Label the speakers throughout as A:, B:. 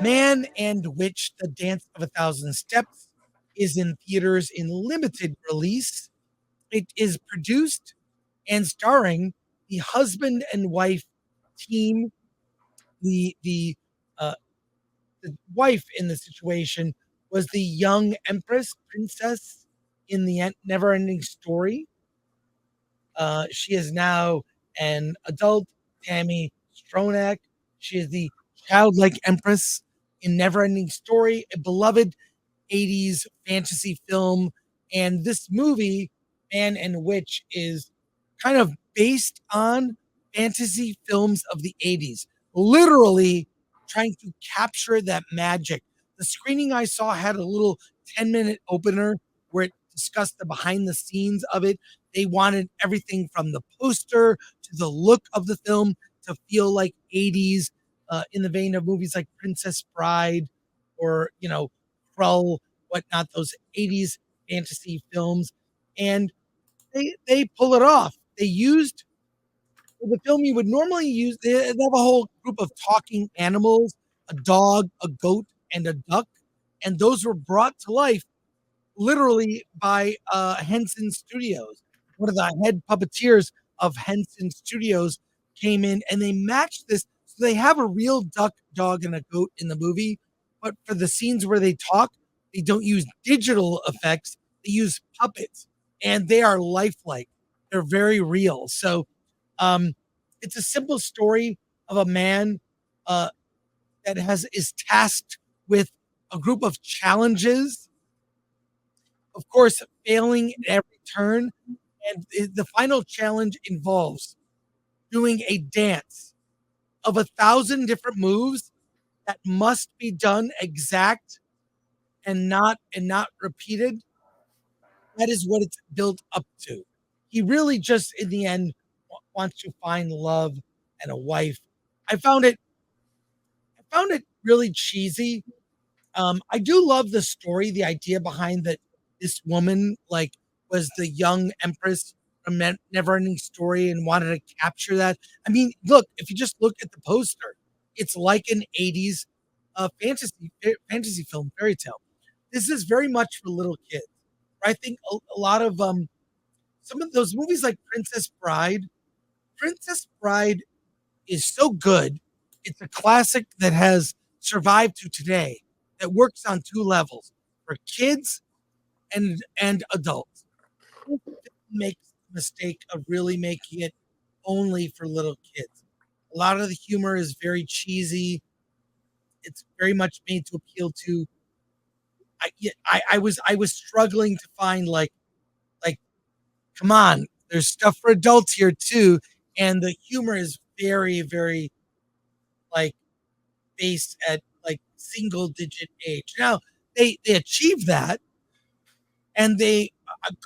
A: Man and Witch, The Dance of a Thousand Steps is in theaters in limited release. It is produced and starring the husband and wife team. Uh, the wife in the situation was the young empress princess in the Never-Ending Story. She is now an adult, Tammy Stronach. She is the childlike empress in Never-Ending Story, a beloved 80s fantasy film. And this movie, Man and Witch, is kind of based on fantasy films of the 80s, literally trying to capture that magic. The screening I saw had a little 10-minute opener where it discussed the behind the scenes of it. They wanted everything from the poster to the look of the film to feel like 80s, in the vein of movies like Princess Bride or, Krull, whatnot, those 80s fantasy films. And they pull it off. They used the film you would normally use. They have a whole group of talking animals, a dog, a goat, and a duck. And those were brought to life literally by Henson Studios. One of the head puppeteers of Henson Studios came in and they matched this. So they have a real duck, dog, and a goat in the movie. But for the scenes where they talk, they don't use digital effects. They use puppets and they are lifelike. They're very real. So it's a simple story of a man that is tasked with a group of challenges, of course, failing at every turn. And the final challenge involves doing a dance of 1,000 different moves that must be done exact and not repeated. That is what it's built up to. He really just, in the end, wants to find love and a wife. I found it really cheesy. I do love the story, the idea behind that this woman was the young empress from Never-Ending Story and wanted to capture that. I mean, look, if you just look at the poster, it's like an 80s fantasy film fairy tale. This is very much for little kids. I think a lot of some of those movies like Princess Bride. Princess Bride is so good. It's a classic that has survived to today, that works on two levels for kids and adults. Makes the mistake of really making it only for little kids. A lot of the humor is very cheesy. It's very much made to appeal to. I was struggling to find like come on, there's stuff for adults here too, and the humor is very very like based at like single digit age. Now they achieve that, and they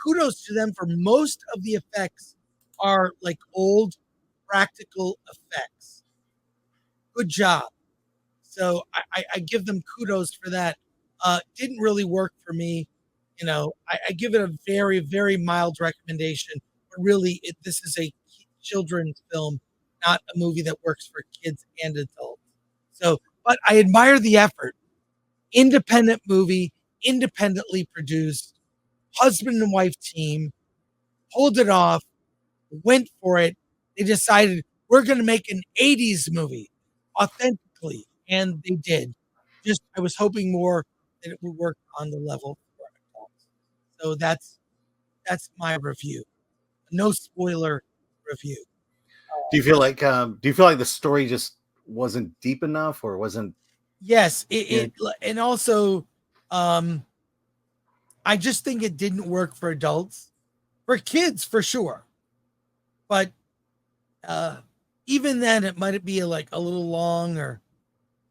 A: kudos to them for most of the effects are like old practical effects. Good job. So I give them kudos for that. Didn't really work for me. I give it a very, very mild recommendation. But really, this is a children's film, not a movie that works for kids and adults. So, but I admire the effort. Independent movie, independently produced, husband and wife team, pulled it off, went for it. They decided we're going to make an 80s movie authentically, and they did. Just I was hoping more that it would work on the level for adults. So that's my review. No spoiler review.
B: Do you feel like the story just wasn't deep enough or wasn't?
A: Yes, and also I just think it didn't work for adults. For kids for sure. But even then it might be like a little long or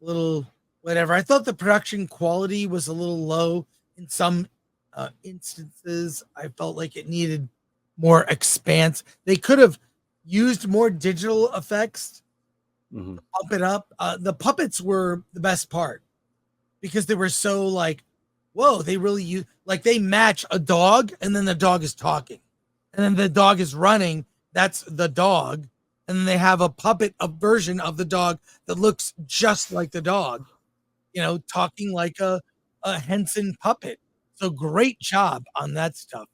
A: a little whatever. I thought the production quality was a little low in some instances. I felt like it needed more expanse. They could have used more digital effects to pump it up. The puppets were the best part because they were so like, whoa, they really use like they match a dog and then the dog is talking and then the dog is running. That's the dog. And then they have a puppet, a version of the dog that looks just like the dog. talking like a Henson puppet. So great job on that stuff.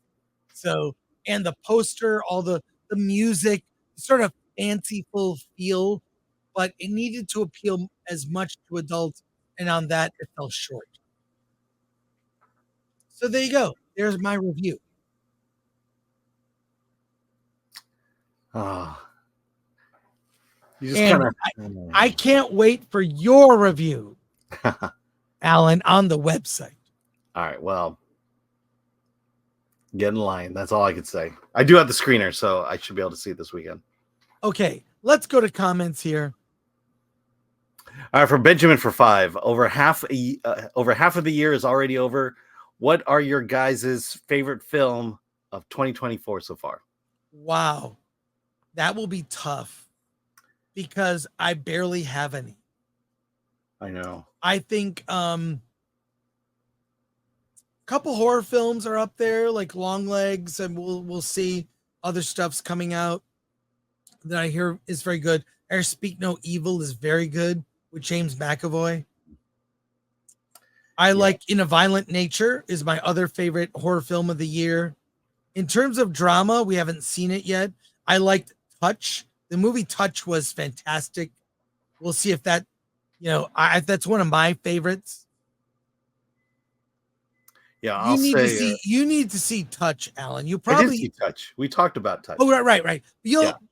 A: So, and the poster, all the music, sort of fanciful feel, but it needed to appeal as much to adults, and on that it fell short. So there you go. There's my review.
B: Oh, you just
A: And
B: kind of.
A: I can't wait for your review, Alan, on the website.
B: All right. Well, get in line. That's all I could say. I do have the screener, so I should be able to see it this weekend.
A: Okay, let's go to comments here.
B: All right, for Benjamin for 5. Over half of the year is already over. What are your guys' favorite film of 2024 so far?
A: Wow, that will be tough because I barely have any.
B: I know.
A: I think a couple horror films are up there, like Longlegs, and we'll see other stuff's coming out that I hear is very good. I Speak No Evil is very good with James McAvoy. I like In a Violent Nature is my other favorite horror film of the year. In terms of drama, we haven't seen it yet. I liked Touch. The movie Touch was fantastic. We'll see if that, that's one of my favorites.
B: Yeah, I'll say
A: you need to see Touch, Alan. You
B: I did
A: probably
B: see Touch. We talked about Touch.
A: Oh, right.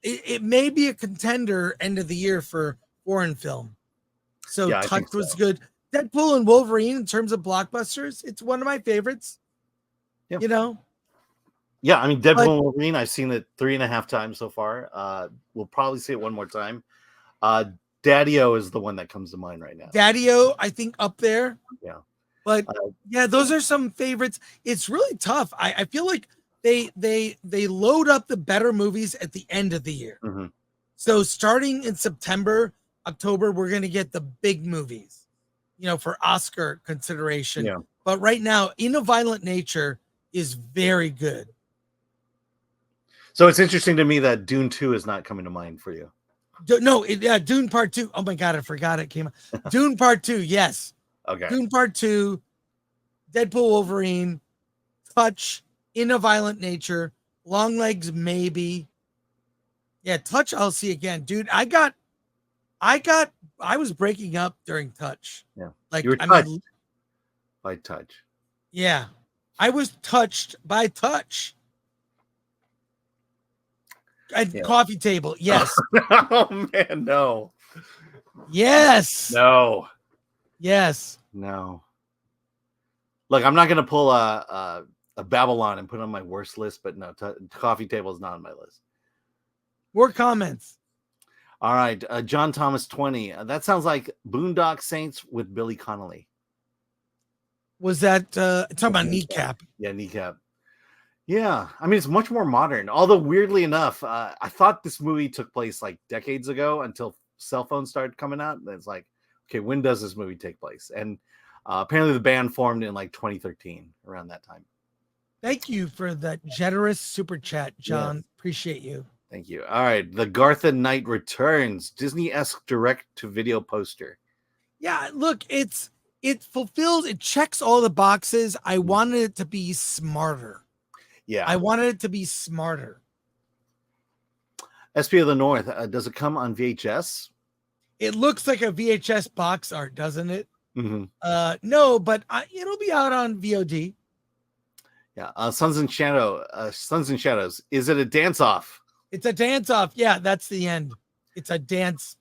A: It may be a contender end of the year for foreign film. So
B: Yeah, I
A: Touch
B: think so.
A: was good. Deadpool and Wolverine in terms of blockbusters, it's one of my favorites.
B: Yep.
A: Yeah,
B: I mean, Deadpool and Wolverine, I've seen it 3.5 times so far. We'll probably see it one more time. Daddy-O is the one that comes to mind right now.
A: Daddy-O, I think up there.
B: Yeah.
A: But those are some favorites. It's really tough. I feel like they load up the better movies at the end of the year.
B: Mm-hmm.
A: So starting in September, October, we're going to get the big movies, for Oscar consideration.
B: Yeah.
A: But right now, In a Violent Nature is very good.
B: So it's interesting to me that Dune 2 is not coming to mind for you.
A: Dune Part 2. Oh my God, I forgot it came out. Dune Part 2, yes.
B: Okay.
A: Dune Part 2, Deadpool Wolverine, Touch, In a Violent Nature, Longlegs, maybe. Yeah, Touch, I'll see again. Dude, I was breaking up during Touch.
B: Yeah.
A: Like,
B: you were touched by Touch.
A: Yeah. I was touched by Touch. At Coffee Table, yes.
B: Oh man, no.
A: Yes.
B: No.
A: Yes.
B: No. Look, I'm not gonna pull a Babylon and put it on my worst list, but no, Coffee Table is not on my list.
A: More comments.
B: All right, John Thomas 20. That sounds like Boondock Saints with Billy Connolly.
A: Was that talking about Kneecap?
B: Yeah, Kneecap. Yeah, I mean, it's much more modern. Although, weirdly enough, I thought this movie took place like decades ago until cell phones started coming out. And it's like, okay, when does this movie take place? And apparently the band formed in like 2013, around that time.
A: Thank you for that generous super chat, John. Yes. Appreciate you.
B: Thank you. All right, The Gartha Knight Returns, Disney-esque direct-to-video poster.
A: Yeah, look, it checks all the boxes. I wanted it to be smarter.
B: Yeah.
A: I wanted it to be smarter.
B: SP of the North, does it come on VHS?
A: It looks like a VHS box art, doesn't it?
B: Mm-hmm.
A: No, but it'll be out on VOD.
B: Yeah. Sons and Shadows. Is it a dance-off?
A: It's a dance-off. Yeah, that's the end. It's a dance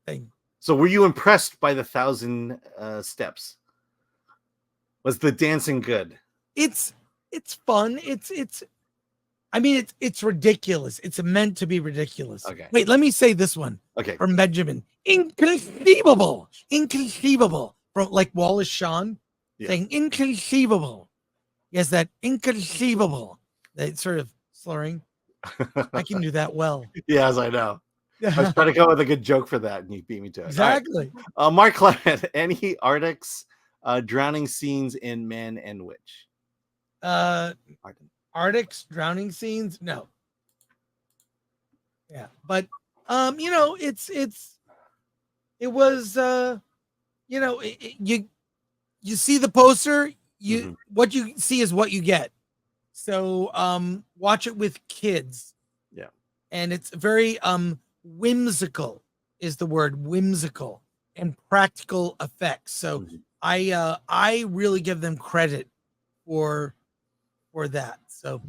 A: thing.
B: So were you impressed by the 1,000 steps? Was the dancing good?
A: It's fun. It's ridiculous. It's meant to be ridiculous.
B: Okay.
A: Wait, let me say this one.
B: Okay.
A: From Benjamin. Inconceivable. From like Wallace Shawn saying inconceivable. Yes, that inconceivable. That sort of slurring. I can do that well.
B: Yes, I know. I was trying to come up with a good joke for that, and you beat me to it.
A: Exactly.
B: Right. Mark Clement, any Arctic's drowning scenes in Man and Witch?
A: Arctic's drowning scenes? No. Yeah, but it was you know, you see the poster,
B: Mhm.
A: what you see is what you get. So watch it with kids.
B: Yeah.
A: And it's very whimsical is the word, whimsical, and practical effects. So
B: Mhm.
A: I really give them credit for that. So